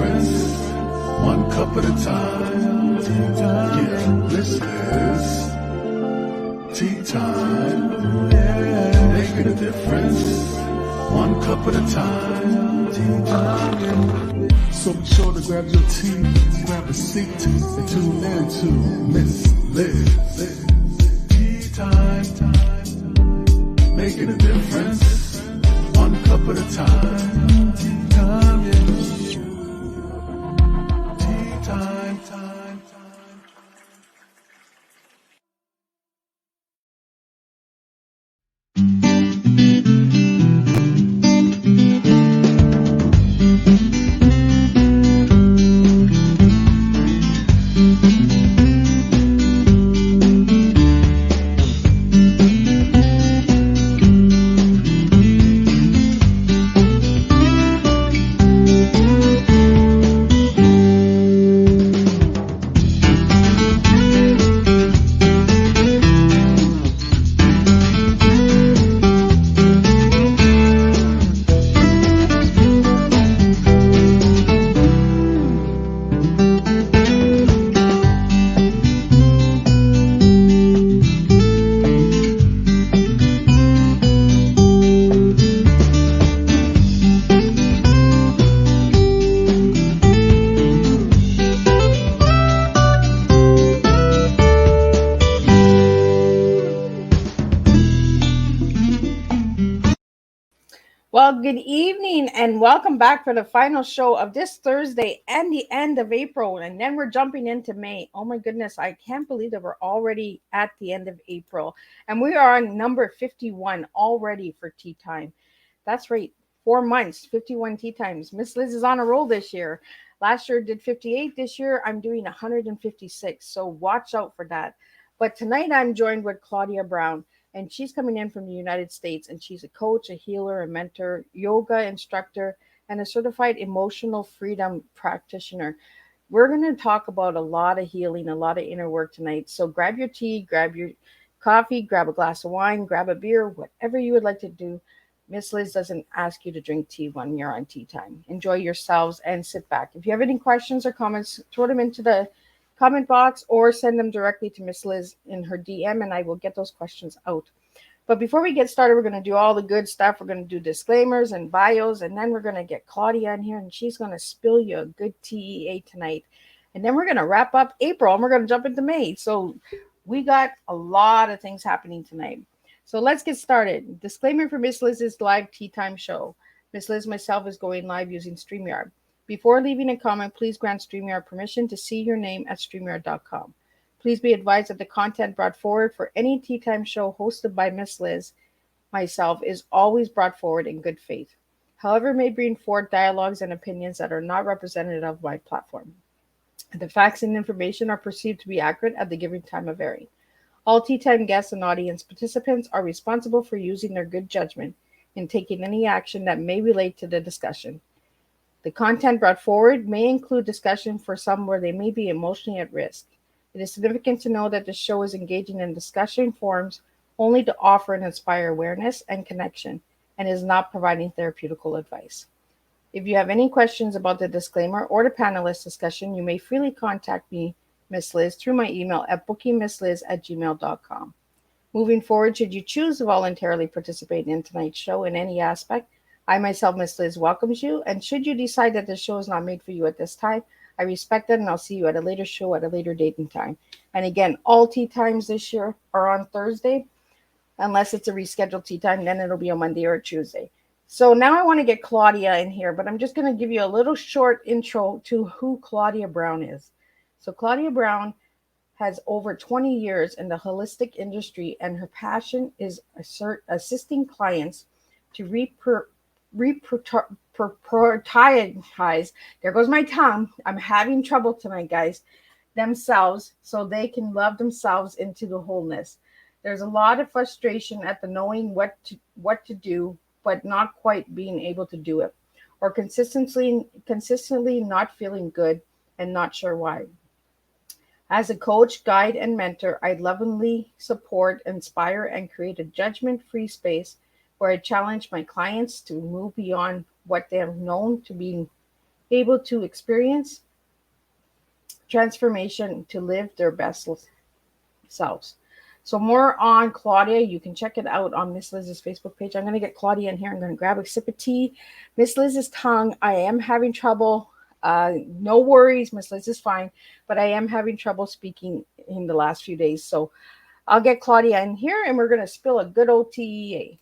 difference, one cup at a time. Yeah, this is tea time. Yeah, making a difference, one cup at a time. Tea time. So be sure to grab your tea, grab a seat, and tune in to Miss Liz. Tea time, making a difference, one cup at a time. Tea time, yeah. Tea time, time. Well, good evening and welcome back for the final show of this Thursday and the end of April. And then we're jumping into May. Oh my goodness, I can't believe that we're already at the end of April. And we are on number 51 already for Tea Time. That's right, 4 months, 51 Tea Times. Miss Liz is on a roll this year. Last year did 58. This year I'm doing 156. So watch out for that. But tonight I'm joined with Claudia Braun and she's coming in from the United States, and she's a coach, a healer, a mentor, yoga instructor, and a certified emotional freedom practitioner. We're going to talk about a lot of healing, a lot of inner work tonight. So grab your tea, grab your coffee, grab a glass of wine, grab a beer, whatever you would like to do. Miss Liz doesn't ask you to drink tea when you're on tea time. Enjoy yourselves and sit back. If you have any questions or comments, throw them into the comment box or send them directly to Miss Liz in her DM and I will get those questions out. But before we get started, we're going to do all the good stuff. We're going to do disclaimers and bios, and then we're going to get Claudia in here and she's going to spill you a good TEA tonight. And then we're going to wrap up April and we're going to jump into May. So we got a lot of things happening tonight. So let's get started. Disclaimer for Miss Liz's live tea time show. Miss Liz myself is going live using StreamYard. Before leaving a comment, please grant StreamYard permission to see your name at StreamYard.com. Please be advised that the content brought forward for any tea time show hosted by Miss Liz, myself, is always brought forward in good faith. However, it may bring forth dialogues and opinions that are not representative of my platform. The facts and information are perceived to be accurate at the given time of airing. All tea time guests and audience participants are responsible for using their good judgment in taking any action that may relate to the discussion. The content brought forward may include discussion for some where they may be emotionally at risk. It is significant to know that the show is engaging in discussion forums only to offer and inspire awareness and connection and is not providing therapeutical advice. If you have any questions about the disclaimer or the panelist discussion, you may freely contact me, Miss Liz, through my email at bookingmissliz@gmail.com. Moving forward, should you choose to voluntarily participate in tonight's show in any aspect, I myself, Miss Liz, welcomes you. And should you decide that the show is not made for you at this time, I respect that, and I'll see you at a later show at a later date and time. And again, all tea times this year are on Thursday, unless it's a rescheduled tea time, then it'll be on Monday or Tuesday. So now I want to get Claudia in here, but I'm just going to give you a little short intro to who Claudia Braun is. So Claudia Braun has over 20 years in the holistic industry, and her passion is assisting clients to prioritize, there goes my tongue, I'm having trouble tonight, guys, themselves so they can love themselves into the wholeness. There's a lot of frustration at the knowing what to do, but not quite being able to do it, or consistently not feeling good and not sure why. As a coach, guide, and mentor, I lovingly support, inspire, and create a judgment-free space where I challenge my clients to move beyond what they have known to be able to experience transformation to live their best selves. So more on Claudia. You can check it out on Miss Liz's Facebook page. I'm going to get Claudia in here. I'm going to grab a sip of tea. Miss Liz's tongue. I am having trouble. No worries. Miss Liz is fine. But I am having trouble speaking in the last few days. So I'll get Claudia in here and we're going to spill a good old TEA.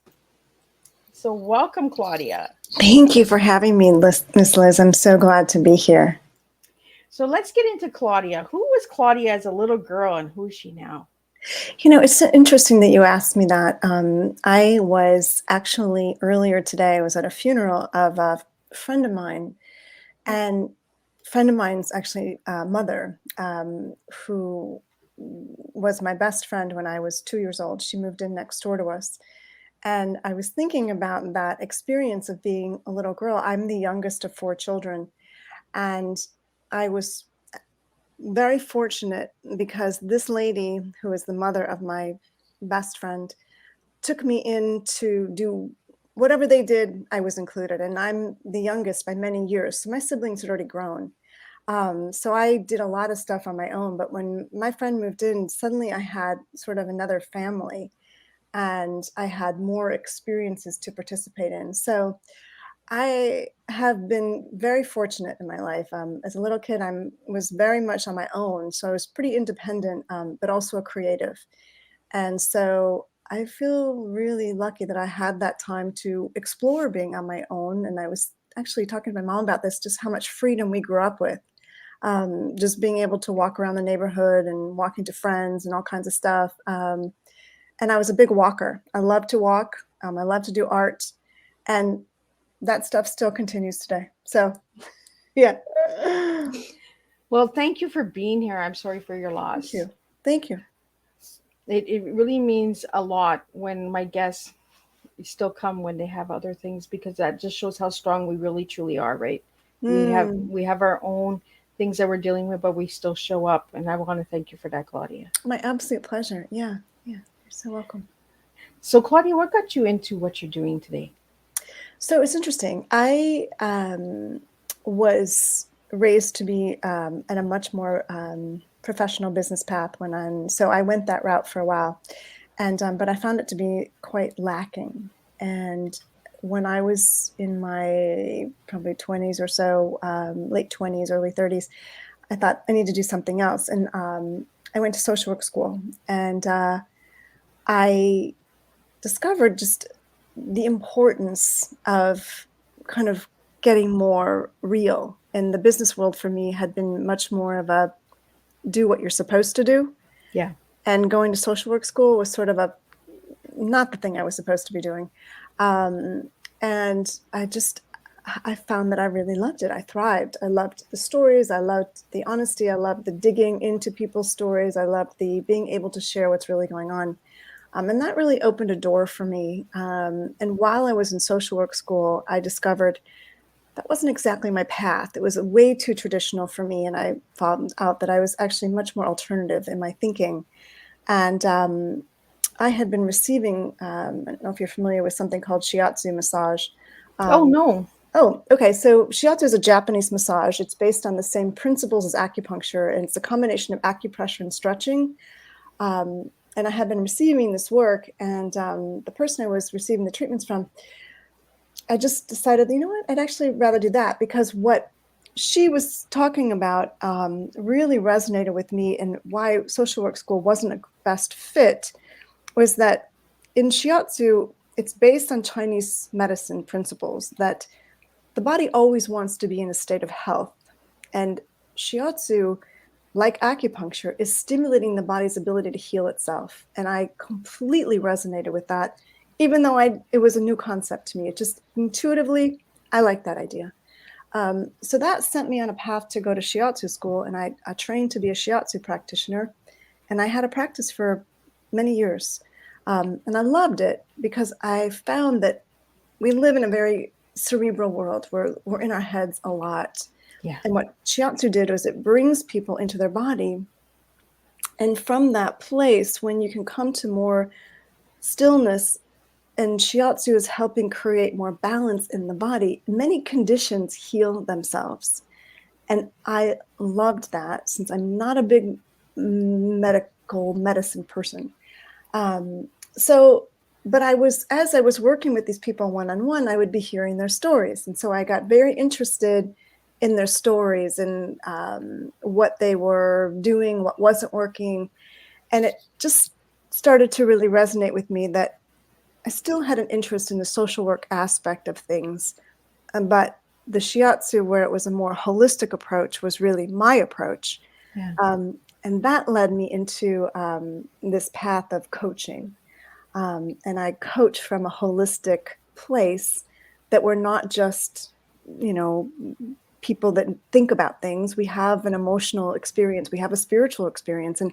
So welcome, Claudia. Thank you for having me, Miss Liz. I'm so glad to be here. So let's get into Claudia. Who was Claudia as a little girl and who is she now? It's interesting that you asked me that. I was actually earlier today, I was at a funeral of a friend of mine, and friend of mine's actually mother, who was my best friend when I was 2 years old. She moved in next door to us. And I was thinking about that experience of being a little girl. I'm the youngest of 4 children. And I was very fortunate because this lady, who is the mother of my best friend, took me in to do whatever they did. I was included, and I'm the youngest by many years. So my siblings had already grown. So I did a lot of stuff on my own. But when my friend moved in, suddenly I had sort of another family and I had more experiences to participate in. So I have been very fortunate in my life. As a little kid, I was very much on my own. So I was pretty independent, but also a creative. And so I feel really lucky that I had that time to explore being on my own. And I was actually talking to my mom about this, just how much freedom we grew up with. Just being able to walk around the neighborhood and walking to friends and all kinds of stuff. And I was a big walker. I love to walk. I love to do art. And that stuff still continues today. So, yeah. Well, thank you for being here. I'm sorry for your loss. Thank you. Thank you. It really means a lot when my guests still come when they have other things, because that just shows how strong we really truly are, right? We have our own things that we're dealing with, but we still show up. And I want to thank you for that, Claudia. My absolute pleasure. Yeah. Yeah. You're so welcome. So, Claudia, what got you into what you're doing today? So it's interesting. I was raised to be at a much more professional business path so I went that route for a while, and but I found it to be quite lacking. And when I was in my probably 20s or so, late 20s, early 30s, I thought I need to do something else, and I went to social work school, and I discovered just the importance of kind of getting more real. And the business world for me had been much more of a do what you're supposed to do. Yeah. And going to social work school was sort of not the thing I was supposed to be doing. And I found that I really loved it. I thrived. I loved the stories. I loved the honesty. I loved the digging into people's stories. I loved the being able to share what's really going on. And that really opened a door for me. And while I was in social work school, I discovered that wasn't exactly my path. It was way too traditional for me. And I found out that I was actually much more alternative in my thinking. And I had been receiving, I don't know if you're familiar with something called shiatsu massage. Oh, no. Oh, okay. So shiatsu is a Japanese massage. It's based on the same principles as acupuncture. And it's a combination of acupressure and stretching. And I had been receiving this work, and the person I was receiving the treatments from, I just decided, you know what, I'd actually rather do that, because what she was talking about really resonated with me, and why social work school wasn't a best fit was that in shiatsu, it's based on Chinese medicine principles that the body always wants to be in a state of health. And shiatsu, like acupuncture, is stimulating the body's ability to heal itself. And I completely resonated with that, even though it was a new concept to me. It just intuitively, I like that idea. So that sent me on a path to go to shiatsu school, and I trained to be a shiatsu practitioner. And I had a practice for many years. And I loved it because I found that we live in a very cerebral world where we're in our heads a lot. Yeah. And what shiatsu did was it brings people into their body. And from that place, when you can come to more stillness and shiatsu is helping create more balance in the body, many conditions heal themselves. And I loved that, since I'm not a big medical medicine person. But as I was working with these people one-on-one, I would be hearing their stories. And so I got very interested in their stories and what they were doing, what wasn't working. And it just started to really resonate with me that I still had an interest in the social work aspect of things. But the shiatsu, where it was a more holistic approach, was really my approach. Yeah. And that led me into this path of coaching. And I coach from a holistic place, that we're not just, people that think about things. We have an emotional experience. We have a spiritual experience. And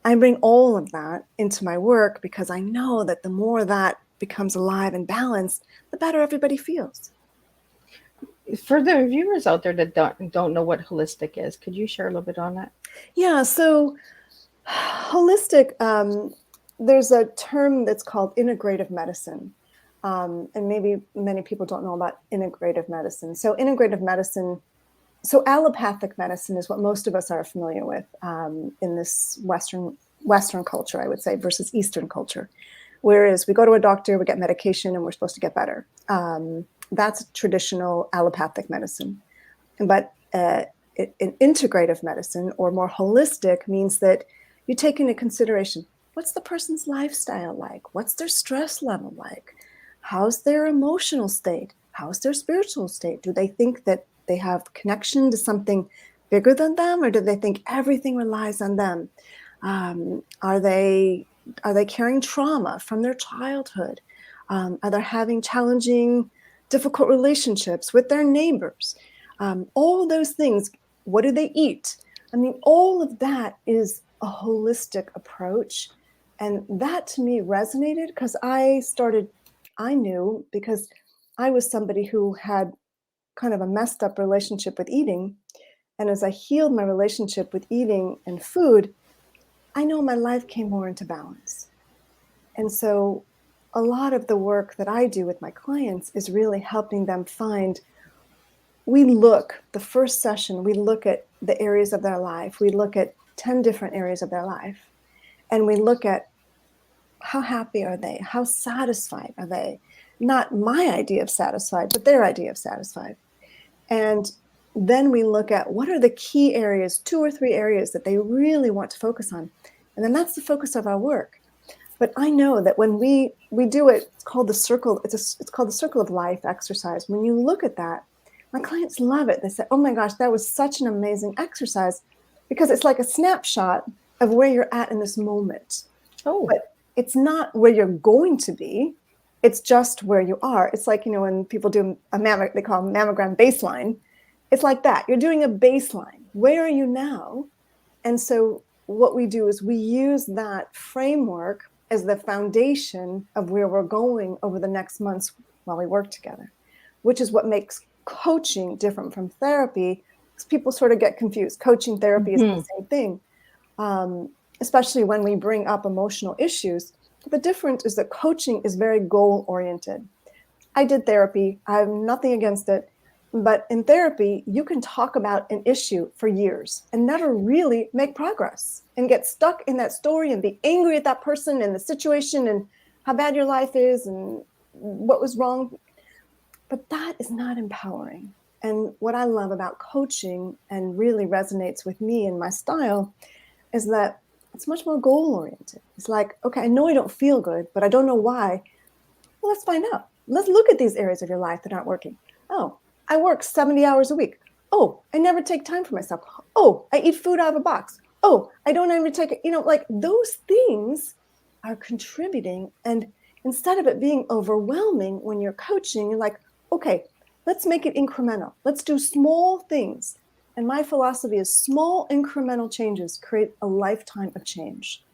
I bring all of that into my work, because I know that the more that becomes alive and balanced, the better everybody feels. For the viewers out there that don't know what holistic is, could you share a little bit on that? Yeah, so holistic, there's a term that's called integrative medicine. And maybe many people don't know about integrative medicine. So allopathic medicine is what most of us are familiar with in this Western culture, I would say, versus Eastern culture. Whereas we go to a doctor, we get medication, and we're supposed to get better. That's traditional allopathic medicine. But in integrative medicine, or more holistic, means that you take into consideration, what's the person's lifestyle like? What's their stress level like? How's their emotional state? How's their spiritual state? Do they think that they have connection to something bigger than them, or do they think everything relies on them? Are they carrying trauma from their childhood? Are they having challenging, difficult relationships with their neighbors? All those things. What do they eat? I mean, all of that is a holistic approach. And that to me resonated, because I knew, because I was somebody who had kind of a messed up relationship with eating. And as I healed my relationship with eating and food, I know my life came more into balance. And so a lot of the work that I do with my clients is really helping them find, the first session, we look at the areas of their life. We look at 10 different areas of their life. And we look at, how happy are they? How satisfied are they? Not my idea of satisfied, but their idea of satisfied. And then we look at, what are the key areas, 2 or 3 areas that they really want to focus on. And then that's the focus of our work. But I know that when we do it, it's called the circle. It's called the circle of life exercise. When you look at that, my clients love it. They say, oh my gosh, that was such an amazing exercise, because it's like a snapshot of where you're at in this moment. Oh, But it's not where you're going to be. It's just where you are. It's like, when people do they call mammogram baseline. It's like that. You're doing a baseline. Where are you now? And so what we do is we use that framework as the foundation of where we're going over the next months while we work together, which is what makes coaching different from therapy, because people sort of get confused. Coaching, therapy is the same thing, especially when we bring up emotional issues. The difference is that coaching is very goal-oriented. I did therapy. I have nothing against it. But in therapy, you can talk about an issue for years and never really make progress, and get stuck in that story and be angry at that person and the situation and how bad your life is and what was wrong. But that is not empowering. And what I love about coaching, and really resonates with me and my style, is that it's much more goal-oriented. It's like, okay, I know I don't feel good, but I don't know why. Well, let's find out. Let's look at these areas of your life that aren't working. Oh, I work 70 hours a week. Oh, I never take time for myself. Oh, I eat food out of a box. Oh, I don't ever take it. Like those things are contributing. And instead of it being overwhelming when you're coaching, you're like, okay, let's make it incremental. Let's do small things. And my philosophy is, small incremental changes create a lifetime of change.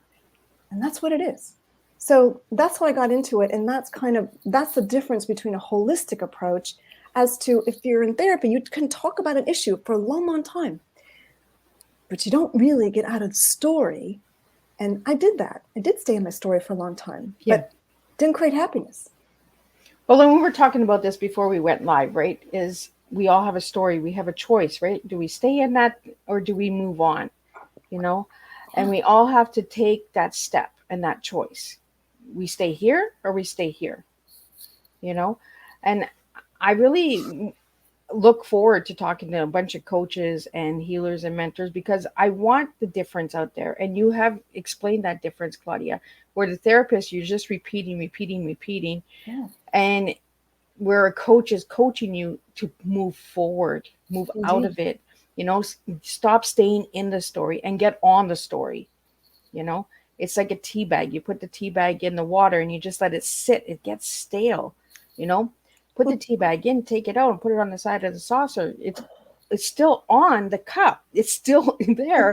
And that's what it is. So that's how I got into it. And that's the difference between a holistic approach, as to, if you're in therapy, you can talk about an issue for a long, long time, but you don't really get out of the story. And I did that. I did stay in my story for a long time, but didn't create happiness. Well, when we were talking about this before we went live, right? Is we all have a story, we have a choice, right? Do we stay in that or do we move on? You know, and we all have to take that step and that choice. We stay here or we stay here, you know, and I really look forward to talking to a bunch of coaches and healers and mentors because I want the difference out there. And you have explained that difference, Claudia, where the therapist, you're just repeating. Yeah. And where a coach is coaching you to move forward, move out Indeed. of it, stop staying in the story and get on the story. It's like a tea bag. You put the tea bag in the water and you just let it sit. It gets stale, you know. Put the tea bag in, take it out, and put it on the side of the saucer. It's still on the cup. It's still there,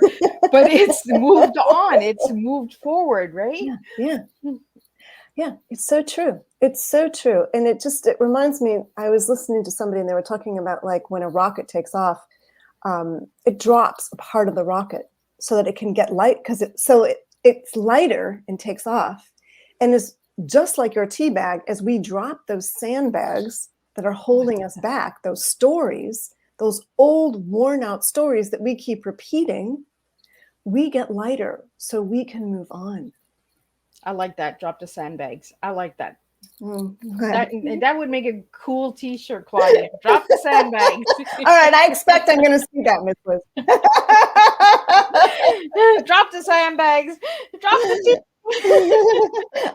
but it's moved on. It's moved forward, right? Yeah, it's so true. It's so true. And it reminds me, I was listening to somebody and they were talking about like when a rocket takes off, it drops a part of the rocket so that it can get light because it's lighter and takes off. And it's just like your tea bag, as we drop those sandbags that are holding us back, those stories, those old worn out stories that we keep repeating, we get lighter so we can move on. I like that. Drop the sandbags. I like that. Okay. That would make a cool T-shirt, Claudia. Drop the sandbags. All right, I expect I'm going to see that, Miss Liz. Drop the sandbags. Drop the T.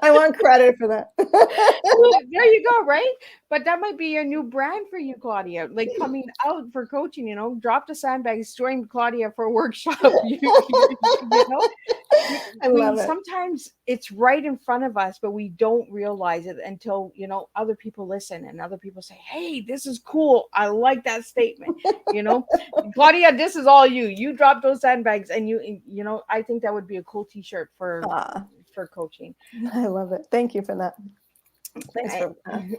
I want credit for that. There you go, right? But that might be a new brand for you, Claudia. Like coming out for coaching, drop the sandbags, join Claudia for a workshop. I love it. Sometimes it's right in front of us, but we don't realize it until, other people listen and other people say, hey, this is cool. I like that statement. Claudia, this is all you. You drop those sandbags and I think that would be a cool T-shirt for coaching. I love it. Thank you for that. Thanks for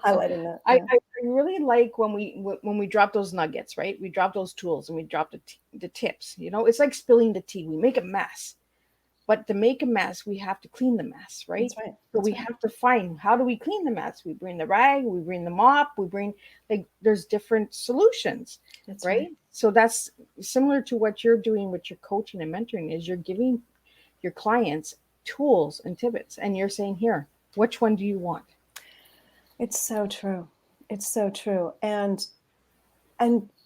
highlighting that. Yeah. I really like when we drop those nuggets, right? We drop those tools and we drop the tips. It's like spilling the tea. We make a mess, but to make a mess, we have to clean the mess, right? That's right. So we have to find, how do we clean the mess? We bring the rag, we bring the mop, there's different solutions, That's right? So that's similar to what you're doing with your coaching and mentoring is you're giving your clients tools and tidbits and you're saying, here, which one do you want? It's so true. It's so true. And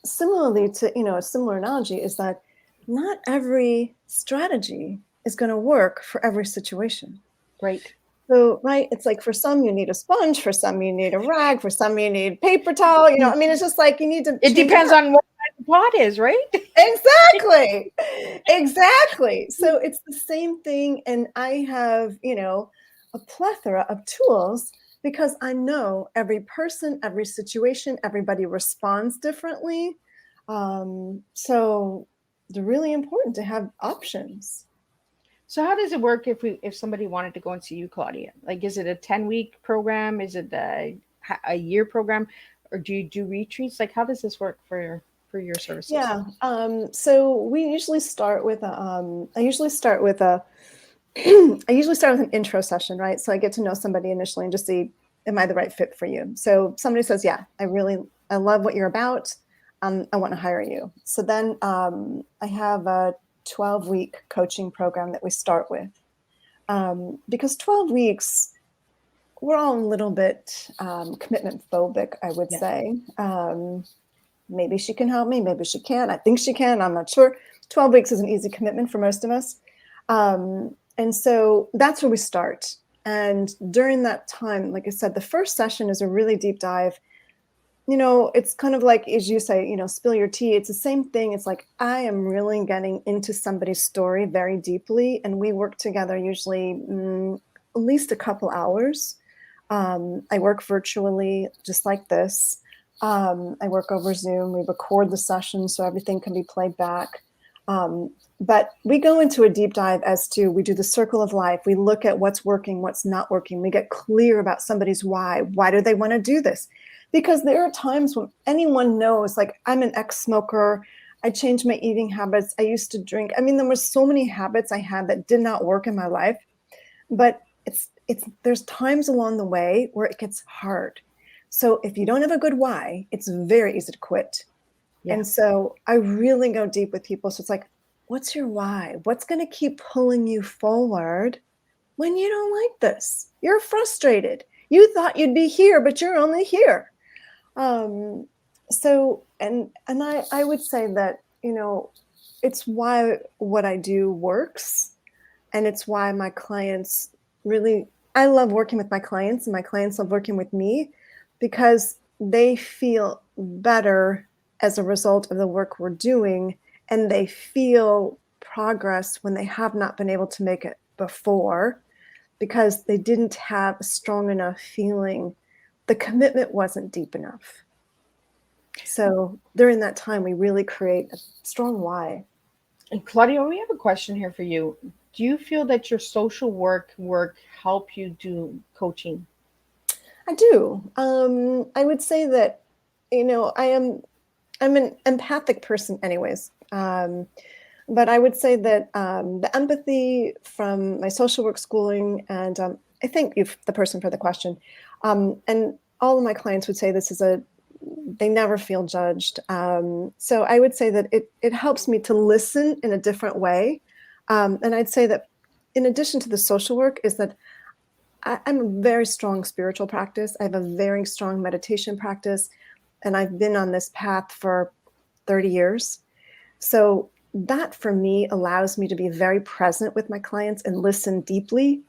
similarly to, a similar analogy is that not every strategy is going to work for every situation. Right. So, right, it's like for some you need a sponge, for some you need a rag, for some you need paper towel. It's just like you need to. It depends on what the pot is, right? Exactly. Exactly. So it's the same thing. And I have, a plethora of tools because I know every person, every situation, everybody responds differently. So it's really important to have options. So how does it work if somebody wanted to go and see you, Claudia? Like, is it a 10-week program? Is it a year program? Or do you do retreats? Like, how does this work for your services? Yeah. So we usually start with I usually start with an intro session, right? So I get to know somebody initially and just see, am I the right fit for you? So somebody says, yeah, I love what you're about. I want to hire you. So then I have a 12-week coaching program that we start with. Because 12 weeks, we're all a little bit commitment phobic, I would say. Maybe she can help me. Maybe she can't. I think she can. I'm not sure. 12 weeks is an easy commitment for most of us. And so that's where we start. And during that time, like I said, the first session is a really deep dive. It's kind of like, as you say, spill your tea. It's the same thing. It's like, I am really getting into somebody's story very deeply. And we work together usually at least a couple hours. I work virtually just like this. I work over Zoom. We record the session so everything can be played back. But we go into a deep dive we do the circle of life. We look at what's working, what's not working. We get clear about somebody's why. Why do they want to do this? Because there are times when anyone knows, like, I'm an ex-smoker. I changed my eating habits. I used to drink. There were so many habits I had that did not work in my life. But there's times along the way where it gets hard. So if you don't have a good why, it's very easy to quit. Yeah. And so I really go deep with people. So it's like, what's your why? What's going to keep pulling you forward when you don't like this? You're frustrated. You thought you'd be here, but you're only here. So, and I would say that, you know, it's why what I do works. And it's why my clients really, I love working with my clients and my clients love working with me because they feel better as a result of the work we're doing. And they feel progress when they have not been able to make it before because they didn't have a strong enough feeling. The commitment wasn't deep enough. So during that time, we really create a strong why. And Claudia, we have a question here for you. Do you feel that your social work help you do coaching? I do. I would say that, you know, I'm an empathic person anyways. But I would say that the empathy from my social work schooling, and I thank you, the person, for the question. And all of my clients would say this is they never feel judged. So I would say that it helps me to listen in a different way. And I'd say that in addition to the social work is that I'm a very strong spiritual practice. I have a very strong meditation practice, and I've been on this path for 30 years. So that for me allows me to be very present with my clients and listen deeply.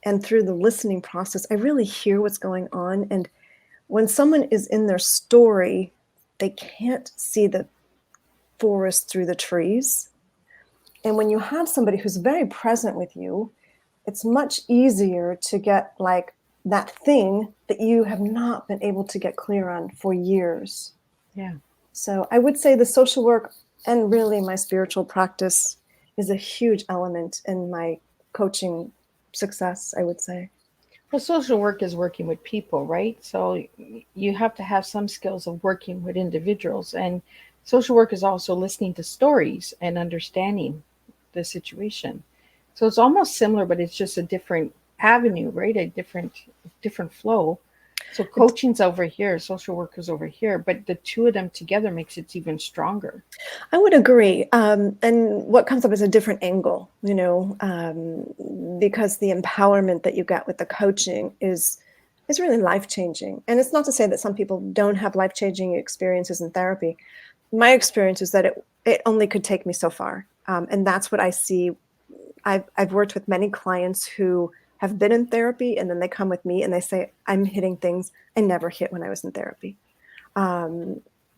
And through the listening process, I really hear what's going on. And when someone is in their story, they can't see the forest through the trees. And when you have somebody who's very present with you, it's much easier to get like that thing that you have not been able to get clear on for years. Yeah. So I would say the social work and really my spiritual practice is a huge element in my coaching success, I would say. Well, social work is working with people, right? So you have to have some skills of working with individuals. And social work is also listening to stories and understanding the situation. So it's almost similar, but it's just a different avenue, right? A different flow. So coaching's over here, social work is over here, but the two of them together makes it even stronger. I would agree. And what comes up is a different angle, you know, because the empowerment that you get with the coaching is really life-changing. And it's not to say that some people don't have life-changing experiences in therapy. My experience is that it only could take me so far. And that's what I see. I've worked with many clients who have been in therapy, and then they come with me and they say, I'm hitting things I never hit when I was in therapy.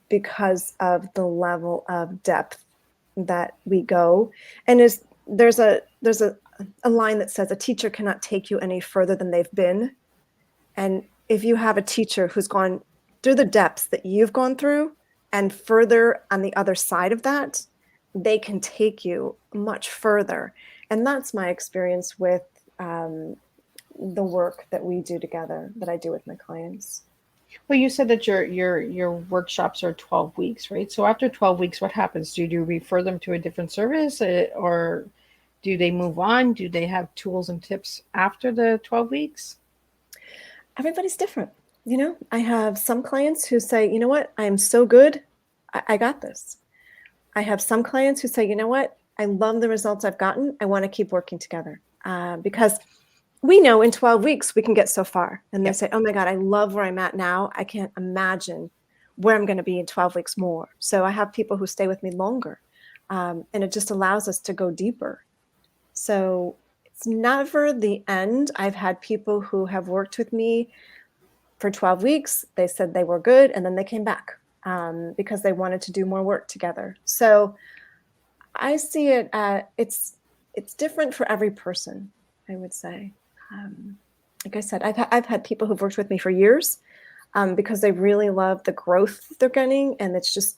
Because of the level of depth that we go. And there's a line that says a teacher cannot take you any further than they've been. And if you have a teacher who's gone through the depths that you've gone through and further on the other side of that, they can take you much further. And that's my experience with the work that we do together, that I do with my clients. Well, you said that your workshops are 12 weeks, right? So after 12 weeks, what happens? Do you refer them to a different service, or do they move on? Do they have tools and tips after the 12 weeks? Everybody's different. You know, I have some clients who say, you know what, I am so good, I got this. I have some clients who say, you know what, I love the results I've gotten. I want to keep working together because we know in 12 weeks we can get so far. And they say, oh my God, I love where I'm at now. I can't imagine where I'm going to be in 12 weeks more. So I have people who stay with me longer. And it just allows us to go deeper. So it's never the end. I've had people who have worked with me for 12 weeks. They said they were good, and then they came back because they wanted to do more work together. So I see it, it's different for every person, I would say. Like I said, I've had people who've worked with me for years because they really love the growth they're getting, and it's just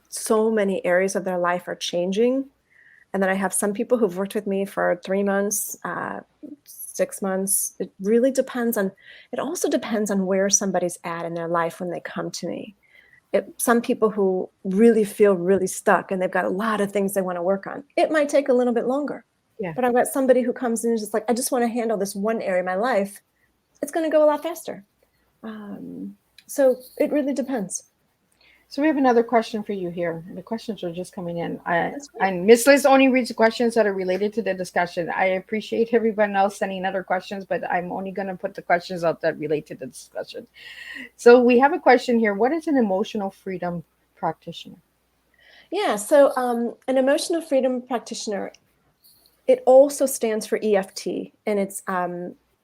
so many areas of their life are changing. And then I have some people who've worked with me for 3 months, 6 months. It really depends on, it also depends on where somebody's at in their life when they come to me. Some people who really feel really stuck and they've got a lot of things they want to work on, it might take a little bit longer. Yeah. But I've got somebody who comes in and is just like, I just want to handle this one area of my life. It's going to go a lot faster. So it really depends. So we have another question for you here. The questions are just coming in. That's great. And Miss Liz only reads the questions that are related to the discussion. I appreciate everyone else sending other questions, but I'm only going to put the questions out that relate to the discussion. So we have a question here. What is an emotional freedom practitioner? Yeah, so an emotional freedom practitioner, it also stands for EFT, and it's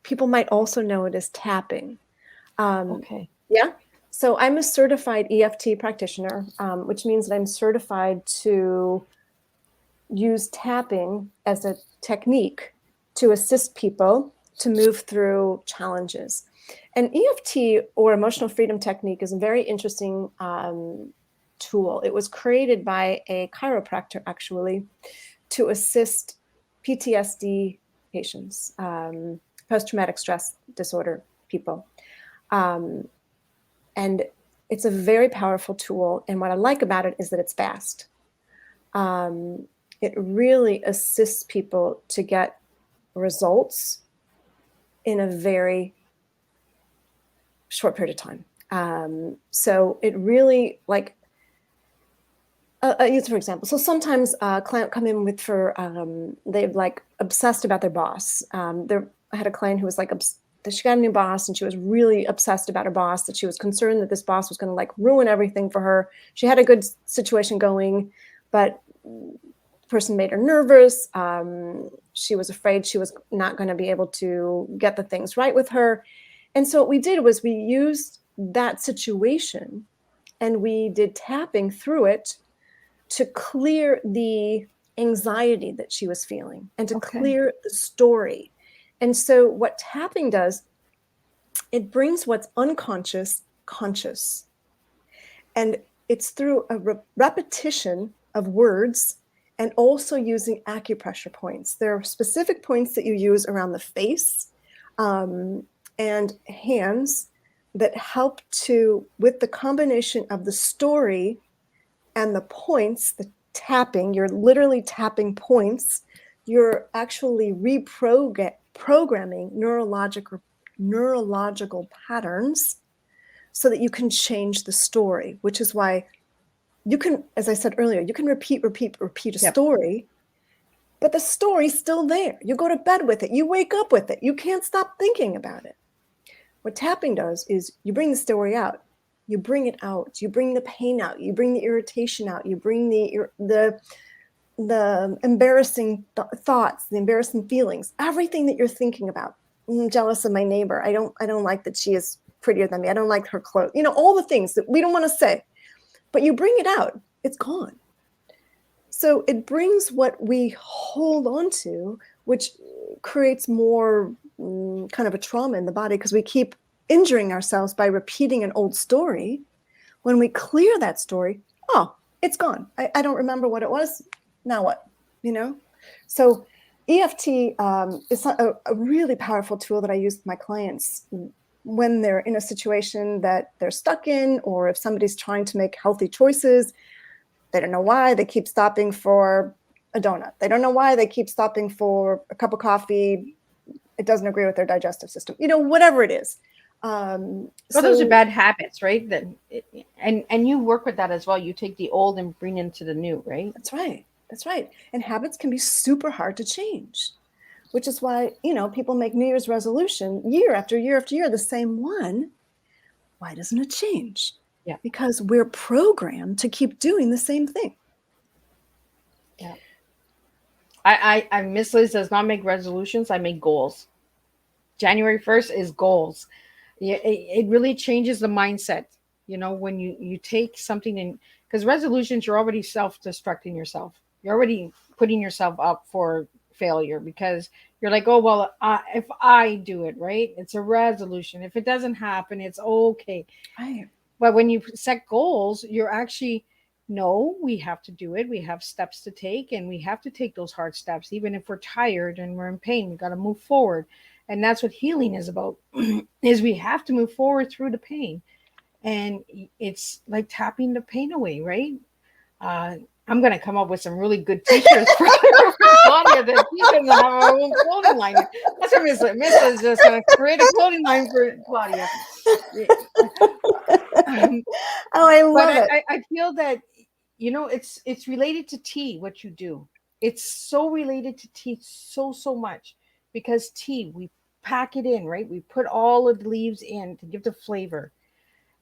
people might also know it as tapping. Okay. Yeah. So I'm a certified EFT practitioner, which means that I'm certified to use tapping as a technique to assist people to move through challenges. And EFT, or emotional freedom technique, is a very interesting tool. It was created by a chiropractor, actually, to assist PTSD patients, post-traumatic stress disorder people. And it's a very powerful tool. And what I like about it is that it's fast. It really assists people to get results in a very short period of time. So it really, like, use for example. So sometimes a client come in with they're like obsessed about their boss. I had a client who was like she got a new boss, and she was really obsessed about her boss, that she was concerned that this boss was going to like ruin everything for her. She had a good situation going, but the person made her nervous. She was afraid she was not going to be able to get the things right with her. And so what we did was we used that situation and we did tapping through it to clear the anxiety that she was feeling and to clear the story. And so what tapping does, it brings what's unconscious conscious. And it's through a repetition of words and also using acupressure points. There are specific points that you use around the face and hands that help to, with the combination of the story and the points, the tapping, you're literally tapping points, you're actually reprogramming neurological patterns so that you can change the story, which is why you can, as I said earlier, you can repeat a story, but the story's still there. You go to bed with it. You wake up with it. You can't stop thinking about it. What tapping does is you bring the story out. You bring it out. You bring the pain out. You bring the irritation out. You bring the embarrassing thoughts, the embarrassing feelings, everything that you're thinking about. I'm jealous of my neighbor. I don't like that she is prettier than me. I don't like her clothes. All the things that we don't want to say, but you bring it out. It's gone. So it brings what we hold on to, which creates more kind of a trauma in the body, because we keep injuring ourselves by repeating an old story. When we clear that story, oh, it's gone. I don't remember what it was. Now what? So EFT is a really powerful tool that I use with my clients when they're in a situation that they're stuck in, or if somebody's trying to make healthy choices. They don't know why they keep stopping for a donut. They don't know why they keep stopping for a cup of coffee. It doesn't agree with their digestive system, whatever it is. Well, those are bad habits, right? And you work with that as well. You take the old and bring into the new, right? That's right. That's right. And habits can be super hard to change, which is why, people make New Year's resolution year after year after year, the same one. Why doesn't it change? Yeah. Because we're programmed to keep doing the same thing. Yeah. I Miss Liz does not make resolutions. I make goals. January 1st is goals. Yeah, it really changes the mindset. When you take something in, because resolutions, you're already self-destructing yourself. You're already putting yourself up for failure, because you're like, oh, well, if I do it, right, it's a resolution. If it doesn't happen, it's okay. Right. But when you set goals, you're actually, no, we have to do it. We have steps to take, and we have to take those hard steps. Even if we're tired and we're in pain, we got to move forward. And that's what healing is about, is we have to move forward through the pain. And it's like tapping the pain away, right? I'm gonna come up with some really good t-shirts for Claudia that she's gonna have our own clothing line. That's what Miss is just gonna create a clothing line for Claudia. Um, Oh, I but love it. I feel that it's related to tea, what you do. It's so related to tea so much because tea, we pack it in, right? We put all of the leaves in to give the flavor.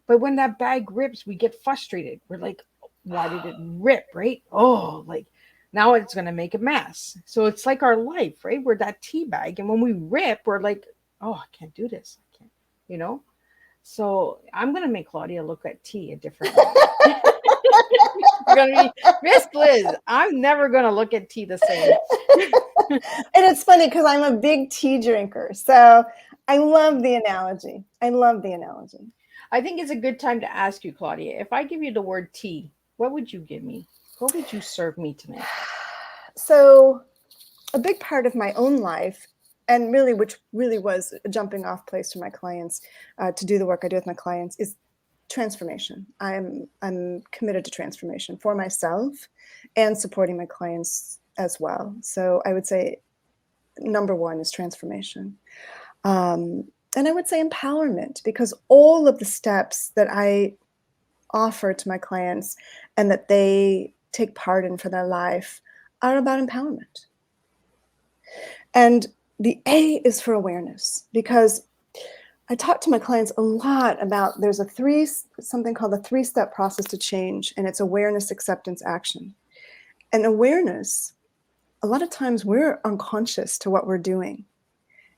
But when that bag rips, we get frustrated. We're like, why did it rip, right? Oh, like now it's going to make a mess. So it's like our life, right? We're that tea bag. And when we rip, we're like, oh, I can't do this. I can't, you know? So I'm going to make Claudia look at tea a different way. Going to be Miss Liz. I'm never going to look at tea the same. And it's funny because I'm a big tea drinker. So I love the analogy. I love the analogy. I think it's a good time to ask you, Claudia, if I give you the word tea, what would you give me? What would you serve me tonight? So a big part of my own life, and really, which really was a jumping off place for my clients to do the work I do with my clients, is transformation. I'm committed to transformation for myself and supporting my clients as well. So I would say number one is transformation. And I would say empowerment, because all of the steps that I offer to my clients and that they take part in for their life are about empowerment. And the A is for awareness, because I talk to my clients a lot about there's something called the 3-step process to change, and it's awareness, acceptance, action. And awareness, a lot of times we're unconscious to what we're doing.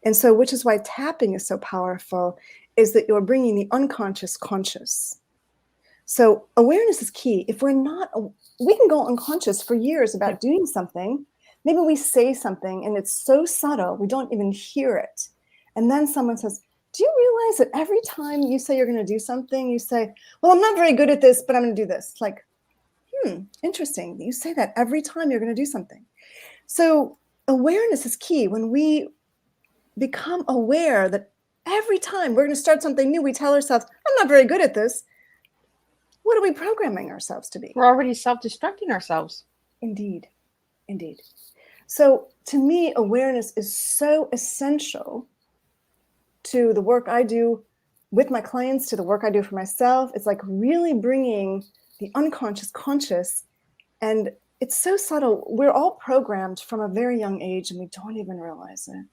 And so, which is why tapping is so powerful, is that you're bringing the unconscious conscious. So awareness is key. If we're not, we can go unconscious for years about doing something. Maybe we say something and it's so subtle, we don't even hear it. And then someone says, do you realize that every time you say you're going to do something, you say, well, I'm not very good at this, but I'm going to do this. It's like, interesting. You say that every time you're going to do something. So awareness is key. When we become aware that every time we're going to start something new, we tell ourselves, I'm not very good at this. What are we programming ourselves to be? We're already self-destructing ourselves. Indeed. Indeed. So to me, awareness is so essential to the work I do with my clients, to the work I do for myself. It's like really bringing the unconscious conscious, and it's so subtle. We're all programmed from a very young age and we don't even realize it.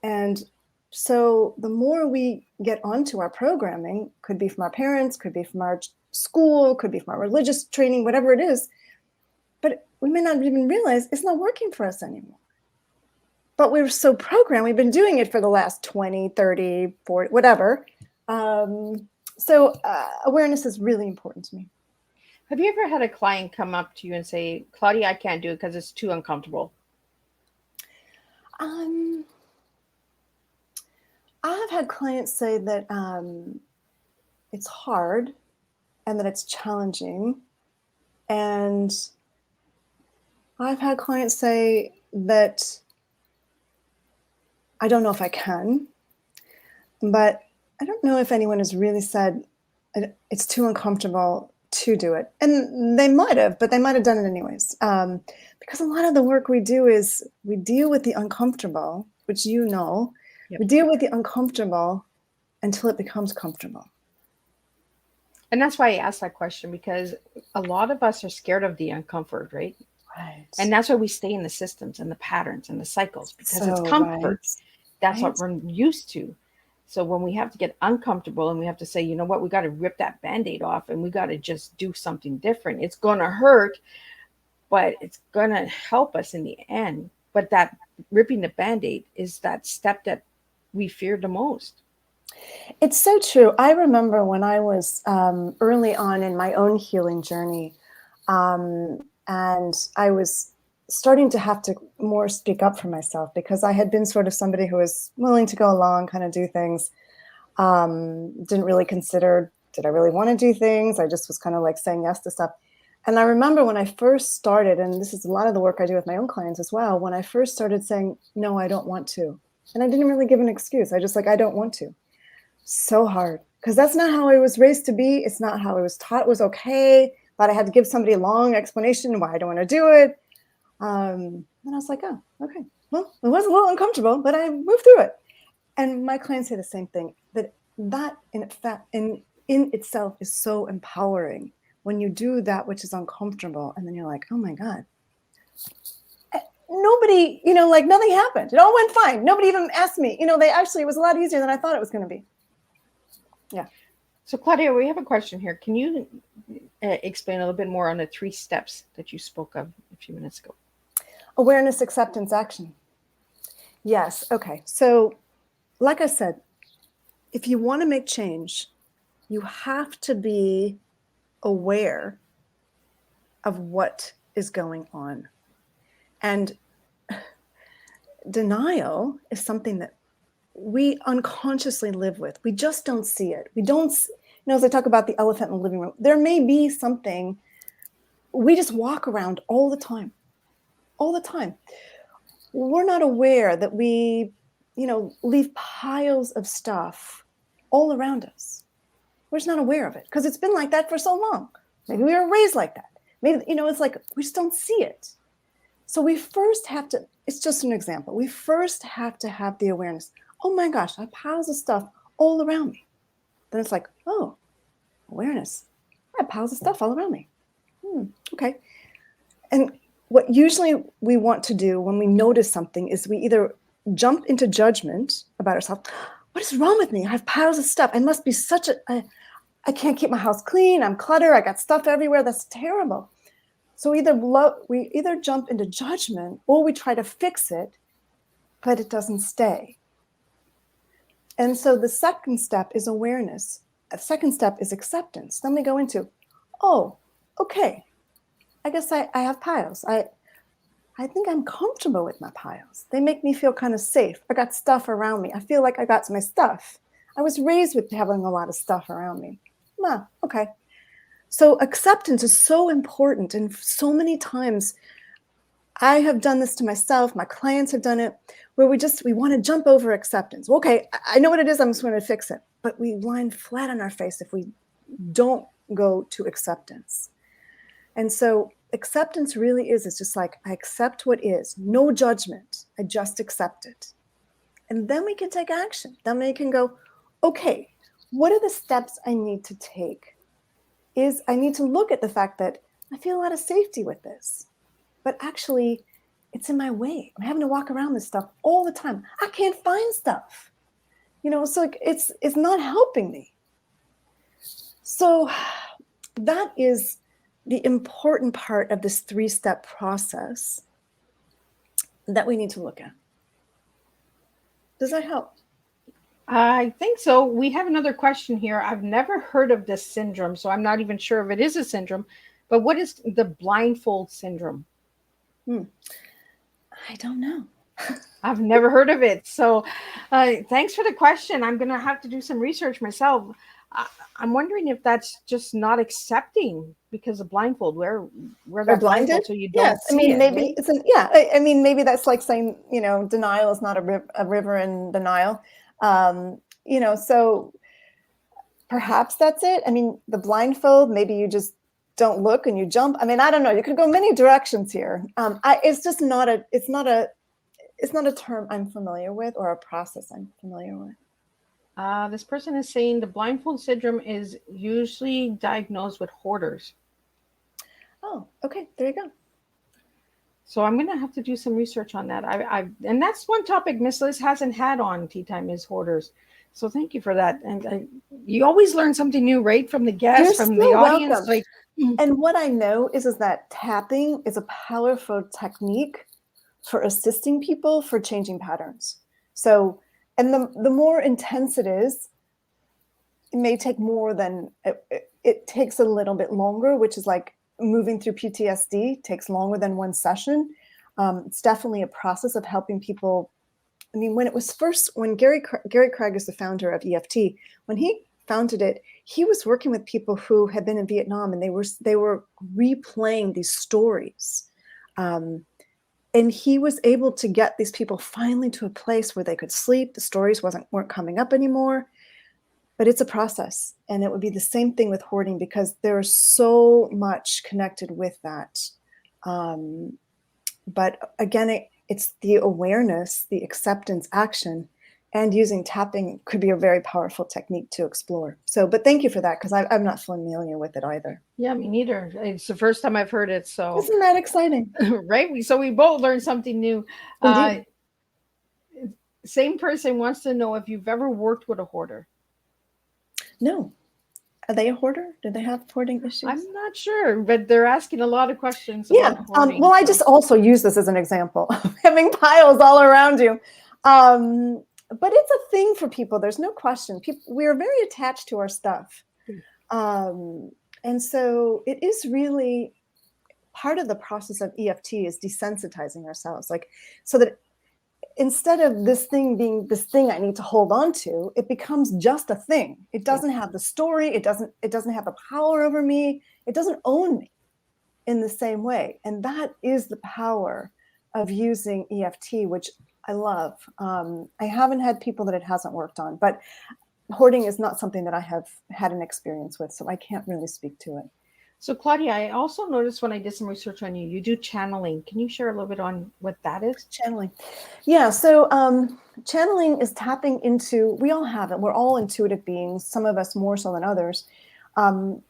And so the more we get onto our programming, could be from our parents, could be from our school, could be from our religious training, whatever it is, but we may not even realize it's not working for us anymore. But we're so programmed, we've been doing it for the last 20, 30, 40, whatever. So awareness is really important to me. Have you ever had a client come up to you and say, Claudia, I can't do it because it's too uncomfortable? I've had clients say that it's hard and that it's challenging. And I've had clients say that I don't know if I can, but I don't know if anyone has really said it's too uncomfortable to do it. And they might have, but they might have done it anyways. Because a lot of the work we do is we deal with the uncomfortable, which you know. Yep. We deal with the uncomfortable until it becomes comfortable. And that's why I asked that question, because a lot of us are scared of the uncomfort, right? Right. And that's why we stay in the systems and the patterns and the cycles, because it's comfort. Right. That's what we're used to. So when we have to get uncomfortable and we have to say, you know what, we got to rip that Band-Aid off and we got to just do something different. It's going to hurt, but it's going to help us in the end. But that ripping the Band-Aid is that step that we fear the most. It's so true. I remember when I was early on in my own healing journey, and I was starting to have to more speak up for myself, because I had been sort of somebody who was willing to go along, kind of do things, didn't really consider, did I really want to do things? I just was kind of like saying yes to stuff. And I remember when I first started, and this is a lot of the work I do with my own clients as well, when I first started saying, no, I don't want to. And I didn't really give an excuse. I just like, I don't want to. So hard, because that's not how I was raised to be. It's not how I was taught it was okay but I had to give somebody a long explanation why I don't want to do it. And I was like, oh, okay. Well, it was a little uncomfortable, but I moved through it. And my clients say the same thing, that in itself is so empowering when you do that which is uncomfortable. And then you're like, oh my God. Nobody, like nothing happened. It all went fine. Nobody even asked me. It was a lot easier than I thought it was going to be. Yeah. So Claudia, we have a question here. Can you explain a little bit more on the 3 steps that you spoke of a few minutes ago? Awareness, acceptance, action. Yes. Okay. So like I said, if you want to make change, you have to be aware of what is going on. And denial is something that we unconsciously live with. We just don't see it. We don't, as I talk about the elephant in the living room, there may be something we just walk around all the time. We're not aware that we, leave piles of stuff all around us. We're just not aware of it because it's been like that for so long. Maybe we were raised like that. Maybe, it's like we just don't see it. So we first have to, it's just an example. We first have to have the awareness. Oh my gosh, I have piles of stuff all around me. Then it's like, oh, awareness. I have piles of stuff all around me. Okay. And what usually we want to do when we notice something is we either jump into judgment about ourselves. What is wrong with me? I have piles of stuff. I must be I can't keep my house clean. I'm cluttered. I got stuff everywhere. That's terrible. So we either jump into judgment or we try to fix it, but it doesn't stay. And so the second step is awareness. The second step is acceptance. Then we go into, oh, okay, I guess I have piles. I think I'm comfortable with my piles. They make me feel kind of safe. I got stuff around me. I feel like I got my stuff. I was raised with having a lot of stuff around me. Okay. So acceptance is so important. And so many times I have done this to myself. My clients have done it where we want to jump over acceptance. Okay, I know what it is. I'm just going to fix it. But we land flat on our face if we don't go to acceptance. And so acceptance really is, it's just like, I accept what is, no judgment. I just accept it. And then we can take action. Then we can go, okay, what are the steps I need to take? I need to look at the fact that I feel a lot of safety with this, but actually it's in my way. I'm having to walk around this stuff all the time. I can't find stuff, so it's not helping me. So that is the important part of this 3-step process that we need to look at. Does that help? I think so. We have another question here. I've never heard of this syndrome, so I'm not even sure if it is a syndrome. But what is the blindfold syndrome? I don't know. I've never heard of it. So thanks for the question. I'm going to have to do some research myself. I'm wondering if that's just not accepting because of blindfold, where they're blinded, so you don't see it. Maybe right? I mean, maybe that's like saying, denial is not a river in the Nile. So perhaps that's it. I mean, the blindfold, maybe you just don't look and you jump. I mean, I don't know. You could go many directions here. It's not a term I'm familiar with or a process I'm familiar with. This person is saying the blindfold syndrome is usually diagnosed with hoarders. Oh, okay. There you go. So I'm going to have to do some research on that. And that's one topic Miss Liz hasn't had on Tea Time is hoarders. So thank you for that. And you always learn something new, right? From the guests, from the audience. And what I know is that tapping is a powerful technique for assisting people for changing patterns. So, and the more intense it is, it may take more than, it takes a little bit longer, which is like moving through PTSD takes longer than one session. It's definitely a process of helping people. I mean, when Gary Craig is the founder of EFT, when he founded it, he was working with people who had been in Vietnam, and they were replaying these stories. And he was able to get these people finally to a place where they could sleep. The stories weren't coming up anymore. but it's a process, and it would be the same thing with hoarding, because there's so much connected with that. But again, it's the awareness, the acceptance, action, and using tapping could be a very powerful technique to explore. So, but thank you for that, because I'm not familiar with it either. Yeah, me neither. It's the first time I've heard it. So, Isn't that exciting? right. So we both learned something new. Indeed. Same person wants to know if you've ever worked with a hoarder. No. Are they a hoarder? Do they have hoarding issues? I'm not sure, but they're asking a lot of questions Yeah. about hoarding. Well, I just also use this as an example of having piles all around you. But it's a thing for people. There's no question. We are very attached to our stuff. And so it is really part of the process of EFT is desensitizing ourselves, like, so that instead of this thing being this thing I need to hold on to, it becomes just a thing. It doesn't have the story. It doesn't have the power over me. It doesn't own me in the same way. And that is the power of using EFT, which I love. I haven't had people that it hasn't worked on, but hoarding is not something that I have had an experience with, so I can't really speak to it. So, Claudia, I also noticed when I did some research on you, you do channeling. Can you share a little bit on what that is? Channeling. Yeah, so channeling is tapping into, we all have it. We're all intuitive beings, some of us more so than others. And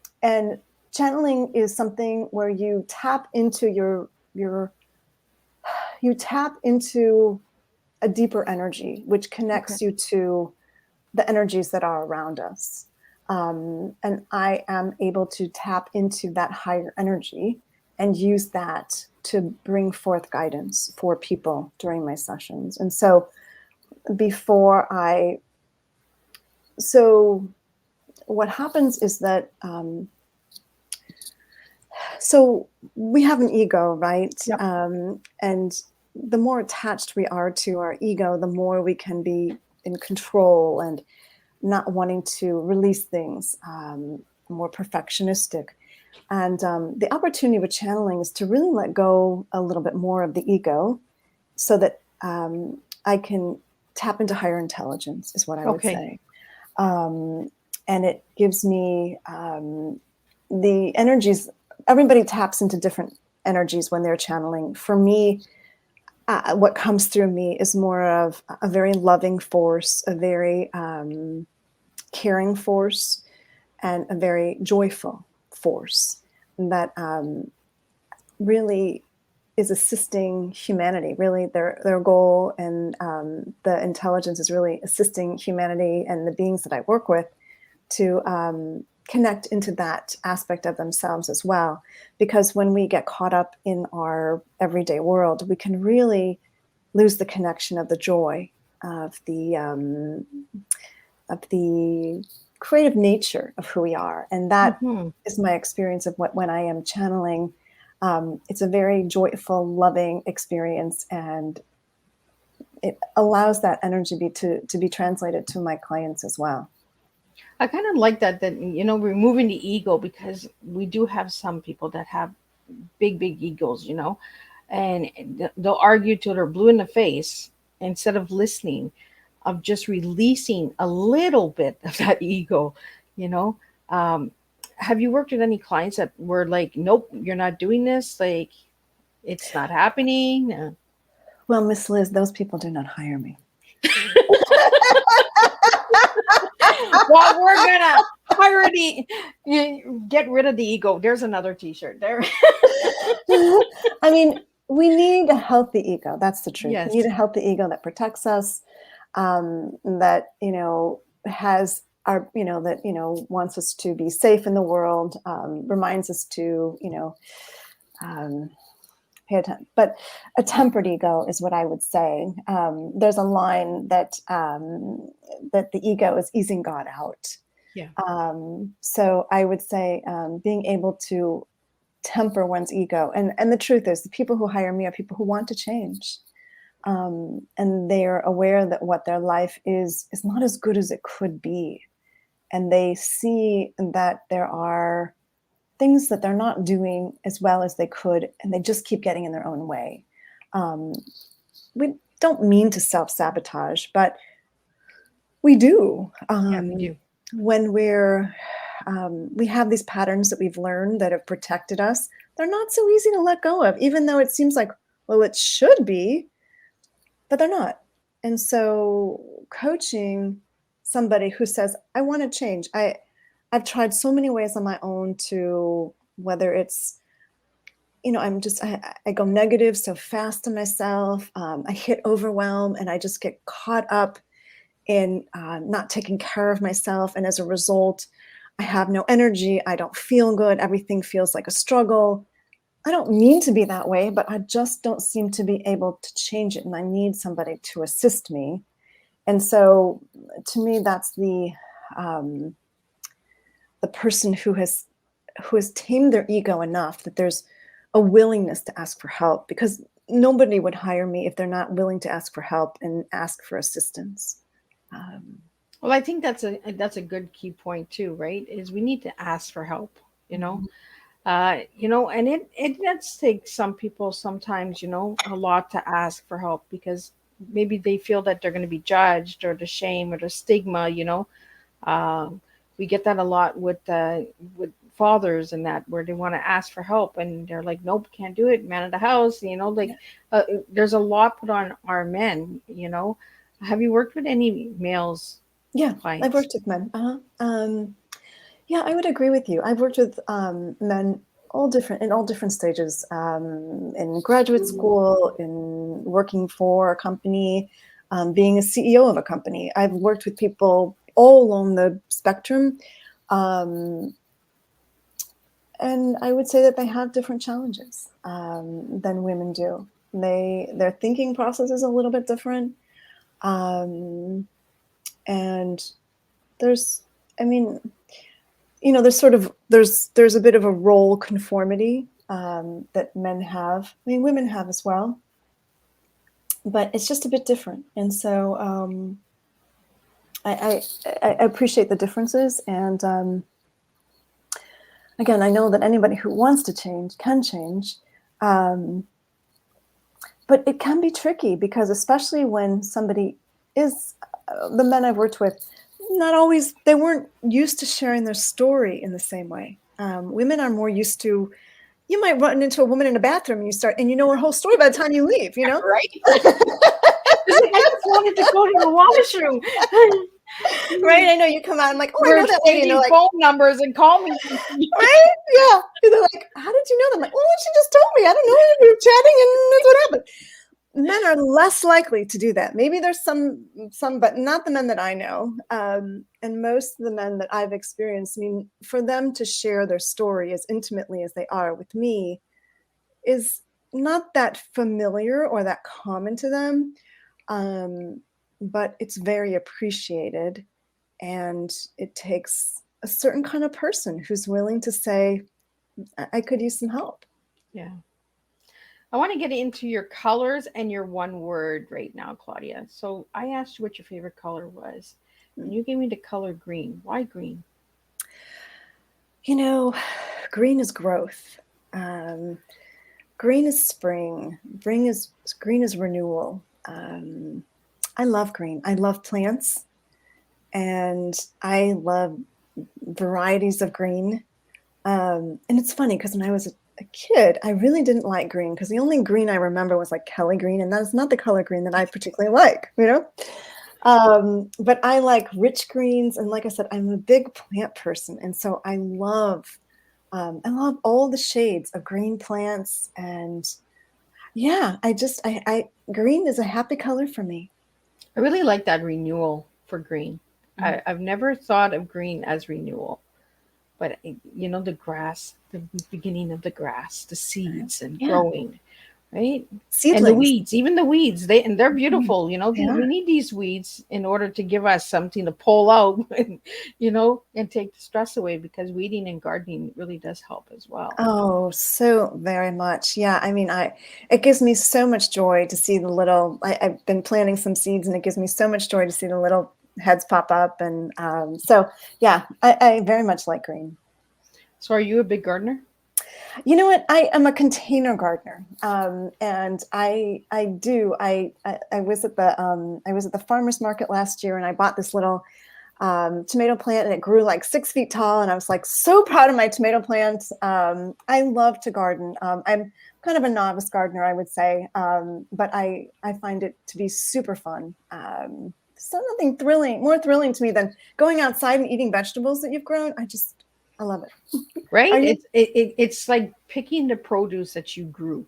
channeling is something where you tap into you tap into a deeper energy, which connects you to the energies that are around us. And I am able to tap into that higher energy and use that to bring forth guidance for people during my sessions. And so so what happens is that, so we have an ego, right? Yep. And the more attached we are to our ego, the more we can be in control and not wanting to release things, more perfectionistic. And the opportunity with channeling is to really let go a little bit more of the ego, so that I can tap into higher intelligence, is what I would say. And it gives me the energies. Everybody taps into different energies when they're channeling. For me, what comes through me is more of a very loving force, a very caring force, and a very joyful force that really is assisting humanity. Really, their goal and the intelligence is really assisting humanity and the beings that I work with to connect into that aspect of themselves as well. Because when we get caught up in our everyday world, we can really lose the connection of the joy of the creative nature of who we are. And that is my experience of when I am channeling. It's a very joyful, loving experience, and it allows that energy to be translated to my clients as well. I kind of like that, removing the ego, because we do have some people that have big egos, and they'll argue till they're blue in the face instead of listening, of just releasing a little bit of that ego. Have you worked with any clients that were like, nope, you're not doing this, like it's not happening? Well, Miss Liz, those people do not hire me. Well, we're gonna get rid of the ego. There's another t-shirt there. I mean, we need a healthy ego. That's the truth. Yes. We need a healthy ego that protects us, that, has our, that, wants us to be safe in the world, reminds us to, pay attention. But a tempered ego is what I would say. There's a line that that the ego is easing God out. Yeah. So I would say being able to temper one's ego. And the truth is, the people who hire me are people who want to change. And they're aware that what their life is not as good as it could be. And they see that there are things that they're not doing as well as they could, and they just keep getting in their own way. We don't mean to self-sabotage, but we do. Yeah, we do. when we have these patterns that we've learned that have protected us, they're not so easy to let go of, even though it seems like, well, it should be, but they're not. And so coaching somebody who says, I want to change. I've tried so many ways on my own to, whether it's, I go negative so fast to myself. I hit overwhelm and I just get caught up in not taking care of myself. And as a result, I have no energy. I don't feel good. Everything feels like a struggle. I don't mean to be that way, but I just don't seem to be able to change it. And I need somebody to assist me. And so to me, that's the person who has tamed their ego enough that there's a willingness to ask for help, because nobody would hire me if they're not willing to ask for help and ask for assistance. Well, I think that's a good key point too, right? Is we need to ask for help, and it does take some people sometimes, a lot to ask for help, because maybe they feel that they're going to be judged, or the shame or the stigma, we get that a lot with fathers and that, where they want to ask for help and they're like, nope, can't do it, man of the house, there's a lot put on our men. Have you worked with any males? Yeah, Clients? I've worked with men. Yeah, I would agree with you. I've worked with men in all different stages, in graduate school, in working for a company, being a CEO of a company. I've worked with people all along the spectrum. And I would say that they have different challenges than women do. Their thinking process is a little bit different. And there's there's a bit of a role conformity that men have. I mean, women have as well, but it's just a bit different. And so I appreciate the differences. And again, I know that anybody who wants to change can change. But it can be tricky, because especially when somebody is, the men I've worked with, they weren't used to sharing their story in the same way. Women are more used to, you might run into a woman in a bathroom and you know her whole story by the time you leave, Right. It's like, I just wanted to go to the washroom. Right? I know you come out, I'm like, oh, We're I know that lady. And they're like, phone numbers and call me. right? Yeah. And they're like, how did you know that? I'm like, well, she just told me. I don't know. We were chatting and that's what happened. Men are less likely to do that. Maybe there's some, but not the men that I know. And most of the men that I've experienced, I mean, for them to share their story as intimately as they are with me is not that familiar or that common to them. But it's very appreciated. And it takes a certain kind of person who's willing to say, I could use some help. Yeah. I want to get into your colors and your one word right now, Claudia. So I asked you what your favorite color was, and you gave me the color green. Why green? Green is growth. Green is spring. Green is renewal. I love green. I love plants, and I love varieties of green. And it's funny, because when I was a kid, I really didn't like green, because the only green I remember was like Kelly green, and that's not the color green that I particularly like, but I like rich greens, and like I said, I'm a big plant person, and so I love all the shades of green plants. And yeah, green is a happy color for me. I really like that renewal for green. I've never thought of green as renewal. But the grass, the beginning of the grass, the seeds and growing, right? Seedlings. And the weeds, even the weeds, they're beautiful. We need these weeds in order to give us something to pull out, and take the stress away, because weeding and gardening really does help as well. Oh, so very much. Yeah. I mean, it gives me so much joy to see I've been planting some seeds, and it gives me so much joy to see the little heads pop up. And so, yeah, I very much like green. So are you a big gardener? You know what? I am a container gardener. And I was at the farmer's market last year, and I bought this little tomato plant, and it grew like 6 feet tall. And I was like so proud of my tomato plant. I love to garden. I'm kind of a novice gardener, I would say, but I find it to be super fun. So nothing more thrilling to me than going outside and eating vegetables that you've grown. I love it. Right? Are you? It's like picking the produce that you grew,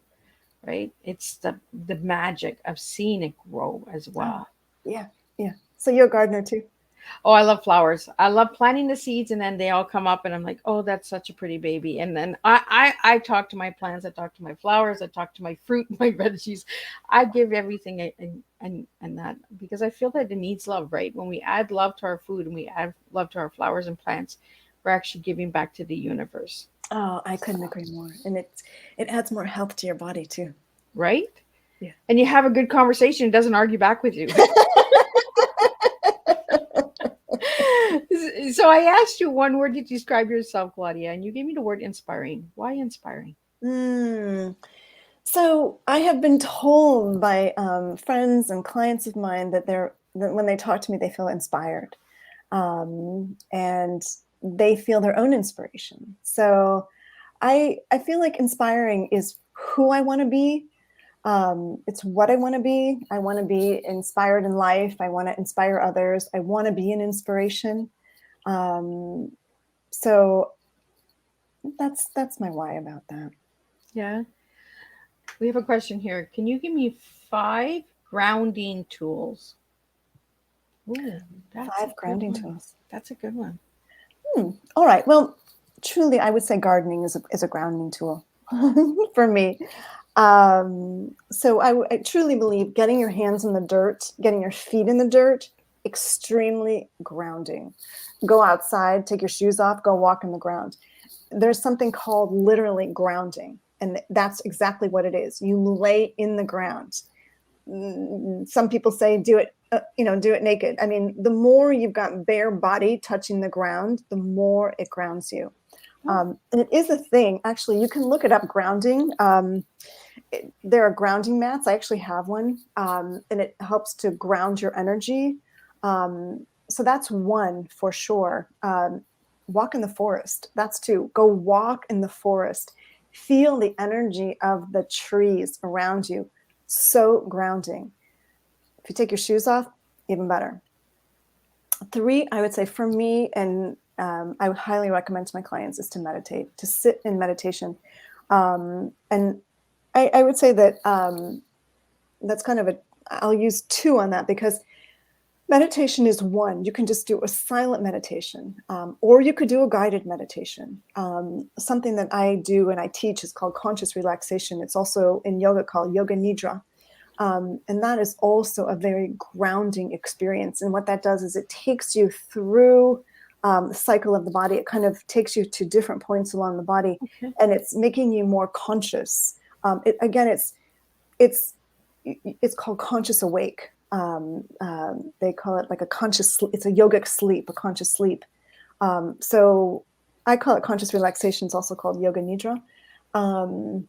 right? It's the magic of seeing it grow as Oh, well. yeah, yeah. So you're a gardener too? Oh, I love flowers. I love planting the seeds and then they all come up and I'm like, oh, that's such a pretty baby. And then I talk to my plants, I talk to my flowers, I talk to my fruit, my veggies. I give everything and that because I feel that it needs love, right? When we add love to our food and we add love to our flowers and plants, we're actually giving back to the universe. Oh, I couldn't agree more. And it adds more health to your body too. Right? Yeah. And you have a good conversation, it doesn't argue back with you. So I asked you one word to describe yourself, Claudia, and you gave me the word inspiring. Why inspiring? Mm. So I have been told by friends and clients of mine that when they talk to me, they feel inspired, and they feel their own inspiration. So I feel like inspiring is who I want to be. It's what I want to be. I want to be inspired in life. I want to inspire others. I want to be an inspiration. Um, so that's my why about that. Yeah. We have a question here. Can you give me 5 grounding tools? Ooh, that's a 5 good grounding one. tools. That's a good one. All right. Well, truly, I would say gardening is a grounding tool for me. So I truly believe getting your hands in the dirt, getting your feet in the dirt, extremely grounding. Go outside, take your shoes off, go walk in the ground. There's something called literally grounding, and that's exactly what it is. You lay in the ground. Some people say do it do it naked. I mean, the more you've got bare body touching the ground, the more it grounds you. And it is a thing. Actually, you can look it up, grounding. There are grounding mats. I actually have one, and it helps to ground your energy. So that's one for sure. Walk in the forest. That's two. Go walk in the forest. Feel the energy of the trees around you. So grounding. If you take your shoes off, even better. 3, I would say for me, and I would highly recommend to my clients, is to meditate, to sit in meditation. And I would say that that's kind of I'll use 2 on that, because meditation is one. You can just do a silent meditation, or you could do a guided meditation. Something that I do and I teach is called conscious relaxation. It's also in yoga called yoga nidra. And that is also a very grounding experience. And what that does is it takes you through the cycle of the body. It kind of takes you to different points along the body, and it's making you more conscious. It's called conscious awake. They call it like a conscious. It's a yogic sleep, a conscious sleep. So I call it conscious relaxation. It's also called yoga nidra. And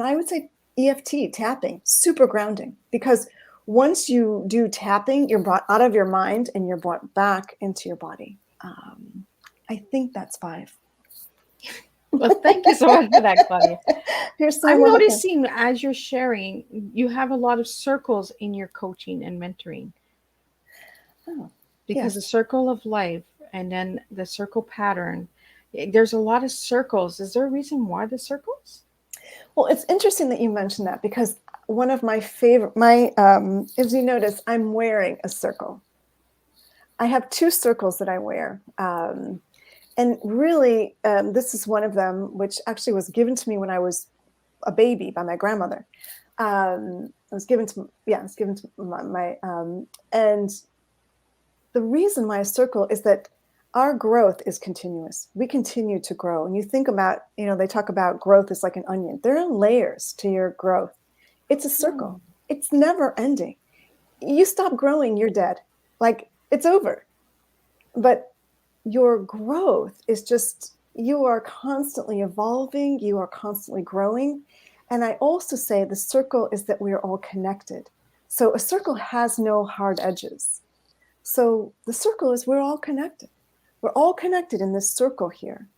I would say EFT, tapping, super grounding, because once you do tapping, you're brought out of your mind and you're brought back into your body. I think that's 5. Well, thank you so much for that, Claudia. You're so I'm welcome. noticing as you're sharing, you have a lot of circles in your coaching and mentoring. Oh, Because yes. the circle of life and then the circle pattern, there's a lot of circles. Is there a reason why the circles? Well, it's interesting that you mentioned that, because one of my favorite, as you notice, I'm wearing a circle. I have 2 circles that I wear. And really, this is one of them, which actually was given to me when I was a baby by my grandmother. It was given to my and the reason why a circle is that our growth is continuous. We continue to grow. And you think about, they talk about growth is like an onion. There are layers to your growth. It's a circle. It's never ending. You stop growing, you're dead. Like, it's over. But your growth is just, you are constantly evolving. You are constantly growing. And I also say the circle is that we are all connected. So a circle has no hard edges. So the circle is we're all connected. We're all connected in this circle here.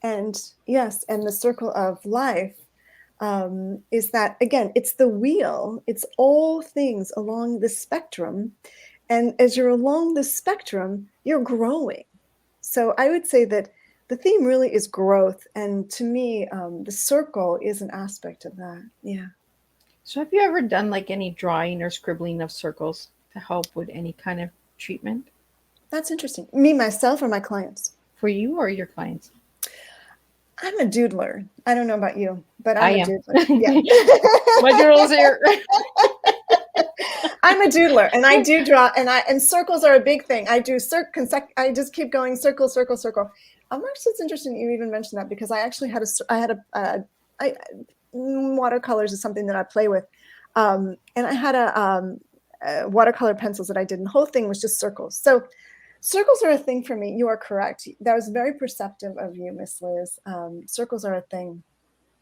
And yes, and the circle of life is that, again, it's the wheel. It's all things along the spectrum. And as you're along the spectrum, you're growing. So I would say that the theme really is growth. And to me, the circle is an aspect of that. Yeah. So have you ever done like any drawing or scribbling of circles to help with any kind of treatment That's interesting. Me, myself, or my clients? for you or your clients? I'm a doodler. I don't know about you, but I I'm a am. doodler. Yeah. My girls here. I'm a doodler, and I do draw, and circles are a big thing. I do I just keep going circle, circle, circle. Actually, it's interesting you even mentioned that, because I actually had watercolors is something that I play with, and I had watercolor pencils that I did, and the whole thing was just circles. So circles are a thing for me. You are correct. That was very perceptive of you, Miss Liz. Circles are a thing.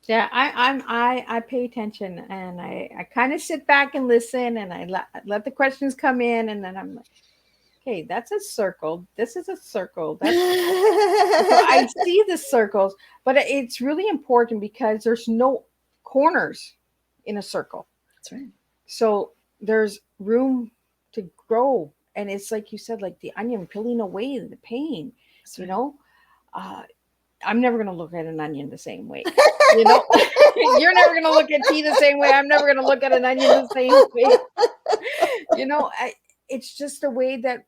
Yeah, I pay attention, and I kind of sit back and listen, and I let the questions come in, and then I'm like, okay, that's a circle. This is a circle. That's so I see the circles, but it's really important because there's no corners in a circle. That's right. So there's room to grow. And it's like you said, like the onion peeling away the pain, That's you right. know? I'm never going to look at an onion the same way. You know, you're never going to look at tea the same way. I'm never going to look at an onion the same way. You know, it's just a way that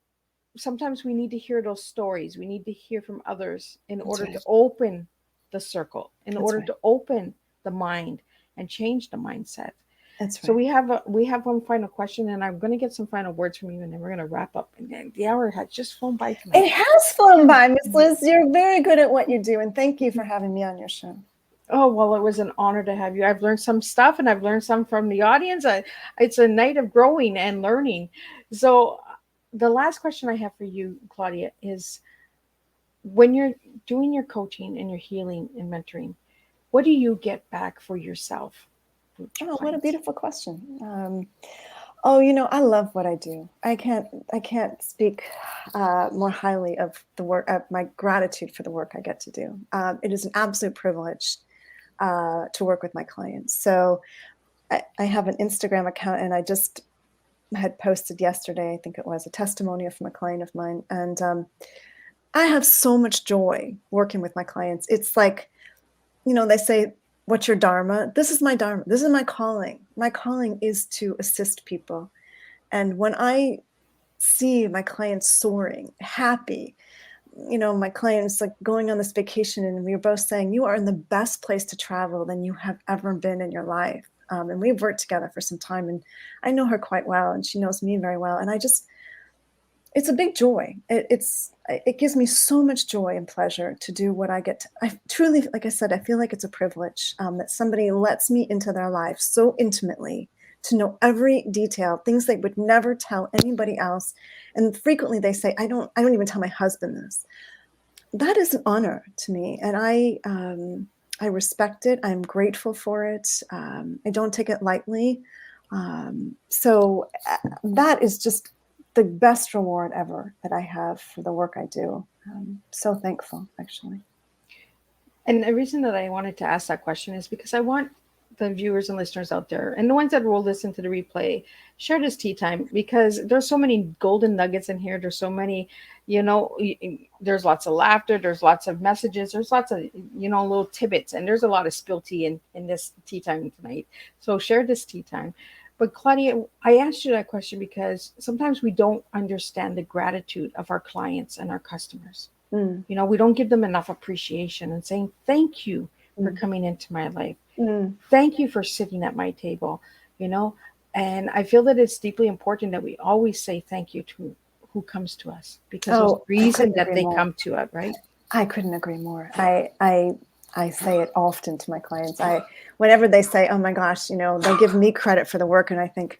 sometimes we need to hear those stories. We need to hear from others in That's order right. to open the circle, in That's order right. to open the mind and change the mindset. That's right. So we have one final question, and I'm going to get some final words from you, and then we're going to wrap up. And then the hour has just flown by tonight. It has flown by, Miss Liz. You're very good at what you do, and thank you for having me on your show. Oh, well, it was an honor to have you. I've learned some stuff, and I've learned some from the audience. It's a night of growing and learning. So the last question I have for you, Claudia, is when you're doing your coaching and your healing and mentoring, what do you get back for yourself? Oh, what a beautiful question. I love what I do. I can't speak more highly of the work, of my gratitude for the work I get to do. It is an absolute privilege to work with my clients. So I have an Instagram account, and I just had posted yesterday, I think it was, a testimonial from a client of mine. And I have so much joy working with my clients. It's like, they say, what's your dharma? This is my dharma. This is my calling. My calling is to assist people. And when I see my clients soaring, happy, my clients like going on this vacation, and we were both saying, you are in the best place to travel than you have ever been in your life. And we've worked together for some time, and I know her quite well, and she knows me very well. And it's a big joy. It gives me so much joy and pleasure to do what I get to. I truly, like I said, I feel like it's a privilege that somebody lets me into their life so intimately, to know every detail, things they would never tell anybody else. And frequently they say, I don't even tell my husband this. That is an honor to me. And I respect it. I'm grateful for it. I don't take it lightly. So that is just the best reward ever that I have for the work I do. I'm so thankful, actually. And the reason that I wanted to ask that question is because I want the viewers and listeners out there, and the ones that will listen to the replay, share this tea time, because there's so many golden nuggets in here. There's so many, there's lots of laughter, there's lots of messages, there's lots of, little tidbits, and there's a lot of spill tea in this tea time tonight. So share this tea time. But Claudia, I asked you that question because sometimes we don't understand the gratitude of our clients and our customers. We don't give them enough appreciation and saying, thank you for coming into my life. Thank you for sitting at my table, and I feel that it's deeply important that we always say thank you to who comes to us, because there's a reason that they come to us, right? I couldn't agree more. I say it often to my clients. Whenever they say, oh my gosh, they give me credit for the work. And I think,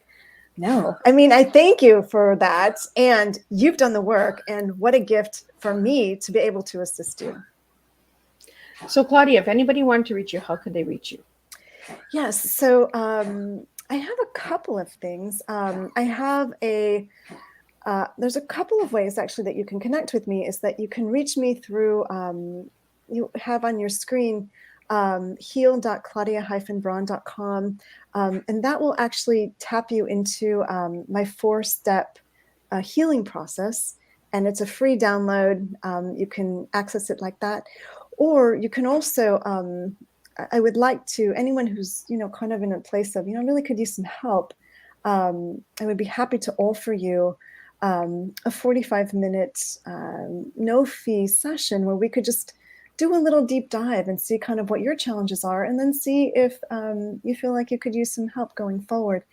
no, I thank you for that. And you've done the work. And what a gift for me to be able to assist you. So Claudia, if anybody wanted to reach you, how could they reach you? Yes. So I have a couple of things. I have there's a couple of ways actually that you can connect with me. Is that you can reach me through, you have on your screen, heal.claudia-braun.com. And that will actually tap you into my 4-step healing process. And it's a free download. You can access it like that. Or you can also, I would like to, anyone who's, kind of in a place of, really could use some help. I would be happy to offer you a 45-minute no-fee session where we could just do a little deep dive and see kind of what your challenges are, and then see if you feel like you could use some help going forward.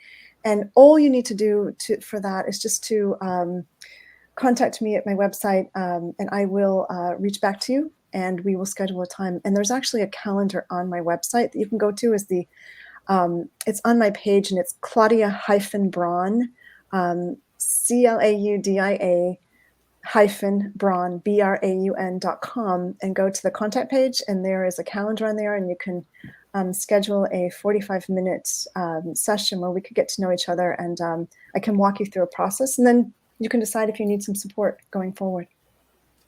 And all you need to do for that is just to contact me at my website, and I will reach back to you, and we will schedule a time. And there's actually a calendar on my website that you can go to. It's on my page, and it's Claudia-Braun, Claudia-Braun, Braun.com, and go to the contact page, and there is a calendar on there, and you can schedule a 45-minute session where we could get to know each other, and I can walk you through a process, and then you can decide if you need some support going forward.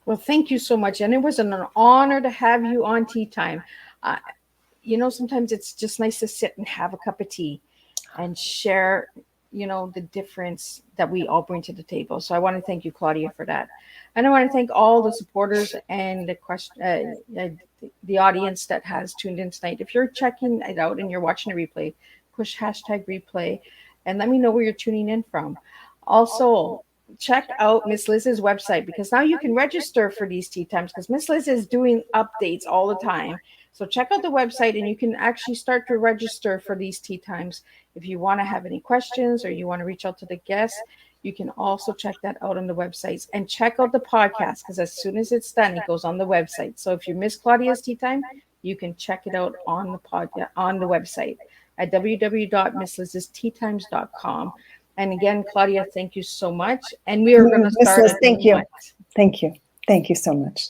Well, thank you so much. And it was an honor to have you on Tea Time. Sometimes it's just nice to sit and have a cup of tea and share, the difference that we all bring to the table. So I want to thank you, Claudia, for that. And I want to thank all the supporters and the audience that has tuned in tonight. If you're checking it out and you're watching a replay, push #replay and let me know where you're tuning in from. Also, check out Miss Liz's website, because now you can register for these tea times, because Miss Liz is doing updates all the time. So check out the website, and you can actually start to register for these tea times. If you want to have any questions or you want to reach out to the guests, you can also check that out on the websites, and check out the podcast, because as soon as it's done, it goes on the website. So if you miss Claudia's Tea Time, you can check it out on the podcast, on the website at www.misslizsteatimes.com. And again, Claudia, thank you so much. And we are going to start. Thank you. Thank you. Thank you so much.